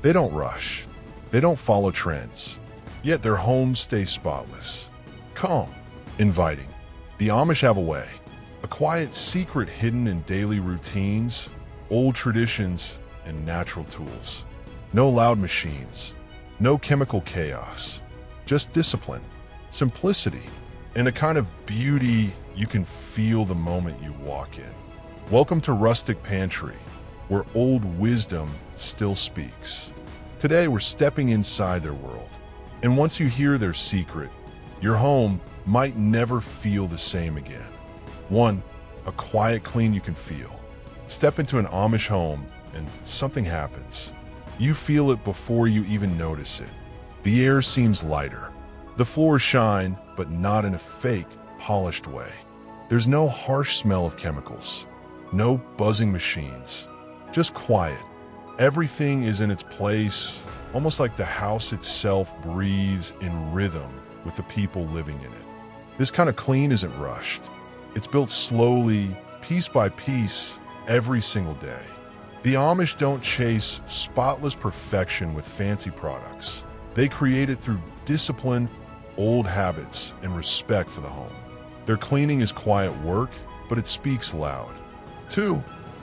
They don't rush. They don't follow trends. Yet their homes stay spotless. Calm. Inviting. The Amish have a way. A quiet secret hidden in daily routines, old traditions, and natural tools. No loud machines. No chemical chaos. Just discipline, simplicity, and a kind of beauty you can feel the moment you walk in. Welcome to Rustic Pantry, where old wisdom still speaks. Today we're stepping inside their world, and once you hear their secret, your home might never feel the same again. 1. A quiet clean you can feel. Step into an Amish home and something happens. You feel it before you even notice it. The air seems lighter. The floors shine, but not in a fake, polished way. There's no harsh smell of chemicals. No buzzing machines. Just quiet. Everything is in its place, almost like the house itself breathes in rhythm with the people living in it. This kind of clean isn't rushed. It's built slowly, piece by piece, every single day. The Amish don't chase spotless perfection with fancy products. They create it through discipline, old habits, and respect for the home. Their cleaning is quiet work, but it speaks loud. 2.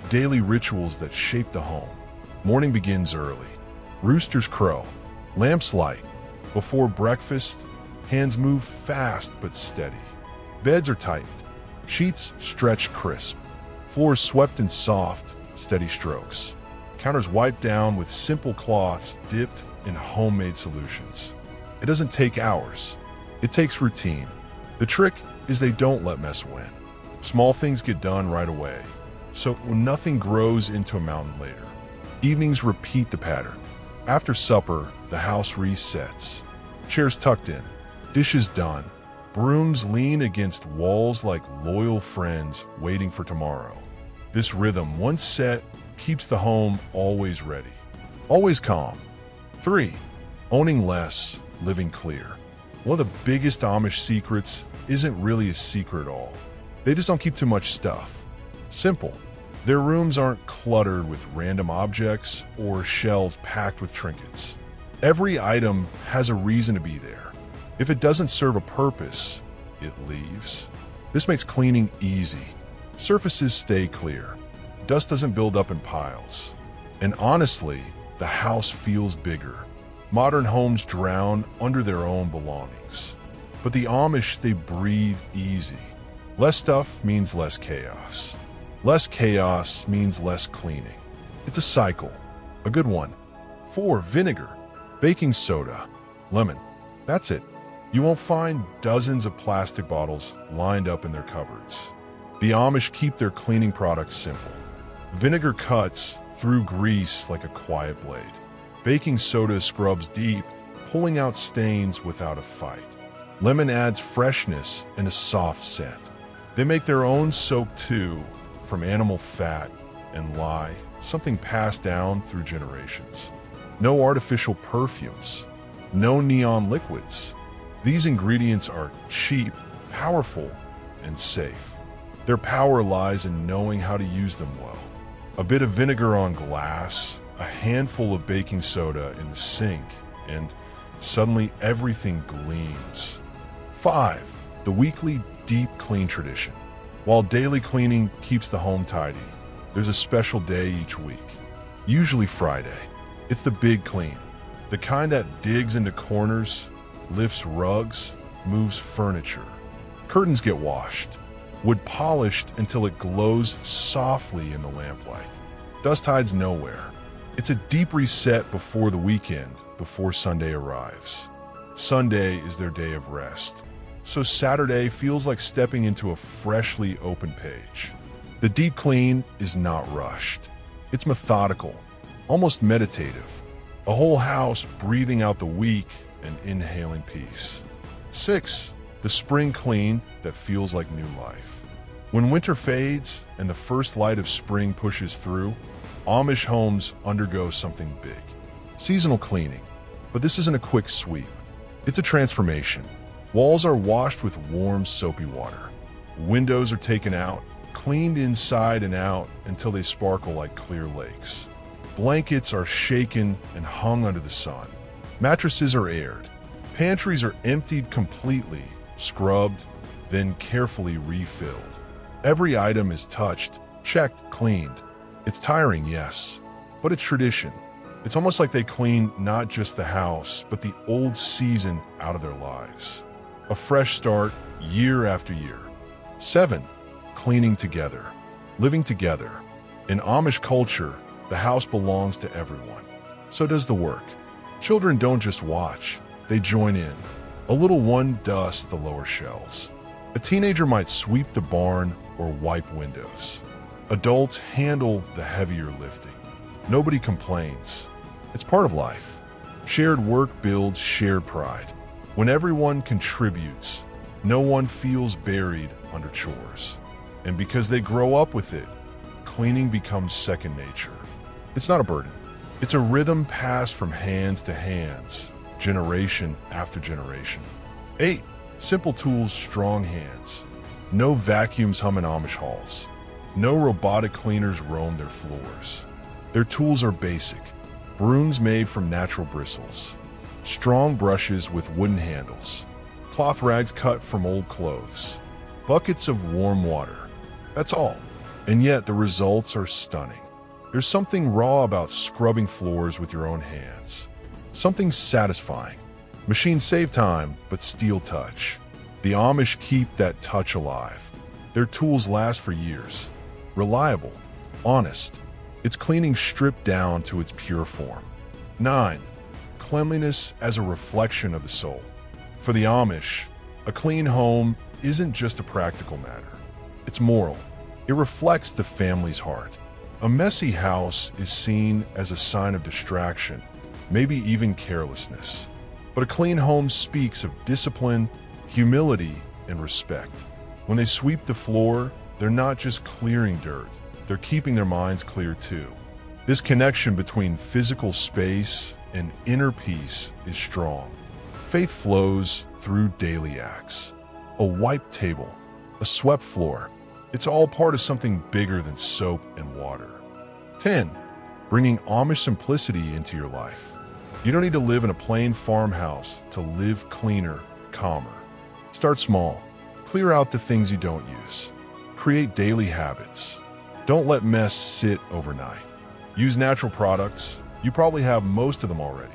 Daily rituals that shape the home. Morning begins early. Roosters crow. Lamps light. Before breakfast, hands move fast but steady. Beds are tightened. Sheets stretched crisp. Floors swept in soft, steady strokes. Counters wiped down with simple cloths dipped in homemade solutions. It doesn't take hours. It takes routine. The trick is they don't let mess win. Small things get done right away, so nothing grows into a mountain later. Evenings repeat the pattern. After supper, the house resets. Chairs tucked in, dishes done. Brooms lean against walls like loyal friends waiting for tomorrow. This rhythm, once set, keeps the home always ready, always calm. 3. Owning less, living clear. One of the biggest Amish secrets isn't really a secret at all. They just don't keep too much stuff. Simple. Their rooms aren't cluttered with random objects or shelves packed with trinkets. Every item has a reason to be there. If it doesn't serve a purpose, it leaves. This makes cleaning easy. Surfaces stay clear. Dust doesn't build up in piles. And honestly, the house feels bigger. Modern homes drown under their own belongings. But the Amish, they breathe easy. Less stuff means less chaos. Less chaos means less cleaning. It's a cycle, a good one. 4. Vinegar, baking soda, lemon. That's it. You won't find dozens of plastic bottles lined up in their cupboards. The Amish keep their cleaning products simple. Vinegar cuts through grease like a quiet blade. Baking soda scrubs deep, pulling out stains without a fight. Lemon adds freshness and a soft scent. They make their own soap too, from animal fat and lye, something passed down through generations. No artificial perfumes, no neon liquids. These ingredients are cheap, powerful, and safe. Their power lies in knowing how to use them well. A bit of vinegar on glass, a handful of baking soda in the sink, and suddenly everything gleams. 5. The weekly deep clean tradition. While daily cleaning keeps the home tidy, there's a special day each week, usually Friday. It's the big clean, the kind that digs into corners, lifts rugs, moves furniture. Curtains get washed, wood polished until it glows softly in the lamplight. Dust hides nowhere. It's a deep reset before the weekend, before Sunday arrives. Sunday is their day of rest, so Saturday feels like stepping into a freshly opened page. The deep clean is not rushed. It's methodical, almost meditative. A whole house breathing out the week and inhaling peace. 6. The spring clean that feels like new life. When winter fades and the first light of spring pushes through, Amish homes undergo something big. Seasonal cleaning. But this isn't a quick sweep. It's a transformation. Walls are washed with warm, soapy water. Windows are taken out, cleaned inside and out until they sparkle like clear lakes. Blankets are shaken and hung under the sun. Mattresses are aired. Pantries are emptied completely, scrubbed, then carefully refilled. Every item is touched, checked, cleaned. It's tiring, yes, but it's tradition. It's almost like they clean not just the house, but the old season out of their lives. A fresh start year after year. 7. Cleaning together. Living together. In Amish culture, the house belongs to everyone. So does the work. Children don't just watch, they join in. A little one dusts the lower shelves. A teenager might sweep the barn or wipe windows. Adults handle the heavier lifting. Nobody complains. It's part of life. Shared work builds shared pride. When everyone contributes, no one feels buried under chores. And because they grow up with it, cleaning becomes second nature. It's not a burden. It's a rhythm passed from hands to hands, generation after generation. 8. Simple tools, strong hands. No vacuums hum in Amish halls. No robotic cleaners roam their floors. Their tools are basic. Brooms made from natural bristles. Strong brushes with wooden handles. Cloth rags cut from old clothes. Buckets of warm water. That's all. And yet the results are stunning. There's something raw about scrubbing floors with your own hands. Something satisfying. Machines save time, but steel touch. The Amish keep that touch alive. Their tools last for years. Reliable. Honest. It's cleaning stripped down to its pure form. 9. Cleanliness as a reflection of the soul. For the Amish, a clean home isn't just a practical matter. It's moral. It reflects the family's heart. A messy house is seen as a sign of distraction, maybe even carelessness. But a clean home speaks of discipline, humility, and respect. When they sweep the floor, they're not just clearing dirt, they're keeping their minds clear too. This connection between physical space and inner peace is strong. Faith flows through daily acts. A wiped table, a swept floor. It's all part of something bigger than soap and water. 10. Bringing Amish simplicity into your life. You don't need to live in a plain farmhouse to live cleaner, calmer. Start small. Clear out the things you don't use. Create daily habits. Don't let mess sit overnight. Use natural products. You probably have most of them already.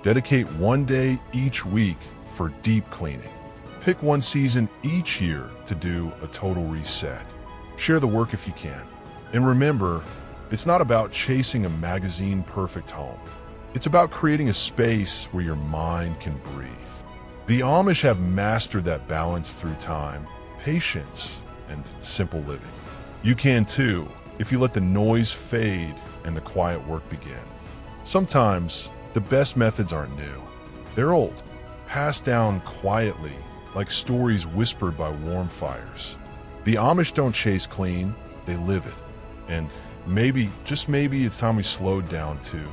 Dedicate one day each week for deep cleaning. Pick one season each year to do a total reset. Share the work if you can. And remember, it's not about chasing a magazine-perfect home. It's about creating a space where your mind can breathe. The Amish have mastered that balance through time, patience, and simple living. You can too, if you let the noise fade and the quiet work begin. Sometimes, the best methods aren't new. They're old, passed down quietly, like stories whispered by warm fires. The Amish don't chase clean, they live it. And maybe, just maybe, it's time we slowed down too.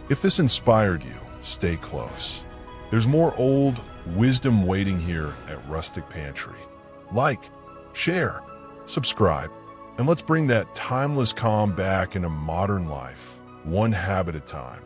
If this inspired you, stay close. There's more old wisdom waiting here at Rustic Pantry. Like, share, subscribe, and let's bring that timeless calm back into modern life, one habit at a time.